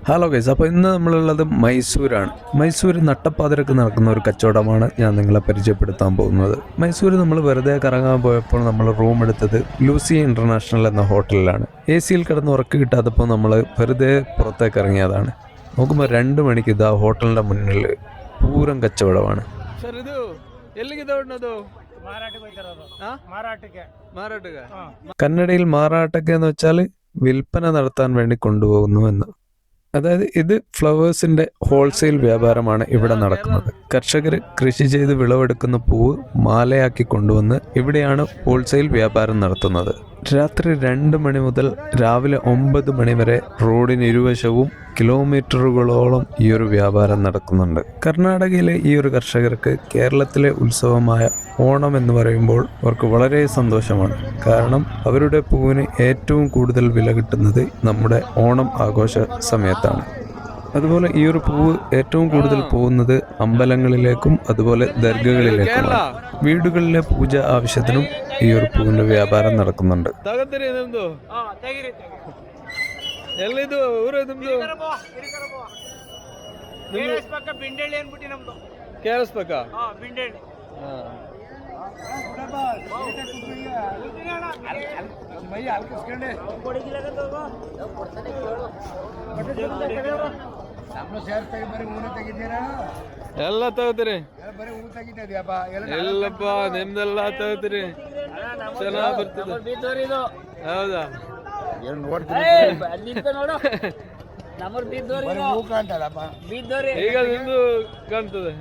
Hello guys, അപ്പോൾ ഇന്ന് നമ്മളുള്ളത് മൈസൂരാണ്. മൈസൂർ നട്ടപ്പാതിരക്ക് നടക്കുന്ന ഒരു കച്ചവടമാണ് ഞാൻ നിങ്ങളെ പരിചയപ്പെടുത്താൻ പോകുന്നത്. മൈസൂർ നമ്മൾ വെറുതെ കറങ്ങാൻ പോയപ്പോൾ നമ്മൾ റൂം എടുത്തത് ലൂസി ഇൻ്റർനാഷണൽ എന്ന ഹോട്ടലിലാണ്. എ സിയിൽ കിടന്ന് ഉറക്ക് കിട്ടാത്തപ്പോൾ നമ്മൾ വെറുതെ പുറത്തേക്ക് ഇറങ്ങിയതാണ്. നോക്കുമ്പോൾ 2 മണിക്ക് ഇതാ ഹോട്ടലിൻ്റെ മുന്നിൽ പൂരം കച്ചവടമാണ്. കന്നഡയിൽ മാറാട്ടക്ക് എന്ന് വെച്ചാൽ വിൽപ്പന നടത്താൻ വേണ്ടി കൊണ്ടുപോകുന്നു എന്ന്. അതായത് ഇത് ഫ്ലവേഴ്സിന്റെ ഹോൾസെയിൽ വ്യാപാരമാണ് ഇവിടെ നടക്കുന്നത്. കർഷകർ കൃഷി ചെയ്ത് വിളവെടുക്കുന്ന പൂവ് മാലയാക്കി കൊണ്ടുവന്ന് ഇവിടെയാണ് ഹോൾസെയിൽ വ്യാപാരം നടത്തുന്നത്. രാത്രി 2 മണി മുതൽ രാവിലെ 9 മണി വരെ റോഡിന് ഇരുവശവും കിലോമീറ്ററുകളോളം ഈ ഒരു വ്യാപാരം നടക്കുന്നുണ്ട്. കർണാടകയിലെ ഈ ഒരു കർഷകർക്ക് കേരളത്തിലെ ഉത്സവമായ ഓണം എന്ന് പറയുമ്പോൾ അവർക്ക് വളരെ സന്തോഷമാണ്. കാരണം അവരുടെ പൂവിന് ഏറ്റവും കൂടുതൽ വില കിട്ടുന്നത് നമ്മുടെ ഓണം ആഘോഷ സമയത്താണ്. അതുപോലെ ഈ ഒരു പൂവ് ഏറ്റവും കൂടുതൽ പോകുന്നത് അമ്പലങ്ങളിലേക്കും അതുപോലെ ദർഗകളിലേക്കുമാണ്. വീടുകളിലെ പൂജ ആവശ്യത്തിനും ഈ ഒരു പൂവിന്റെ വ്യാപാരം നടക്കുന്നുണ്ട്. ಎಲ್ಲ ತಗೋತೀರಿ? ಎಲ್ಲಪ್ಪ ನಿಮ್ದೆಲ್ಲ ತಗೋತೀರಿ, ಚೆನ್ನಾಗಿ ಬರ್ತದೆ. ಹೌದಾ? ಈಗ ನಿಮ್ದು ಕಾಣ್ತದೆ.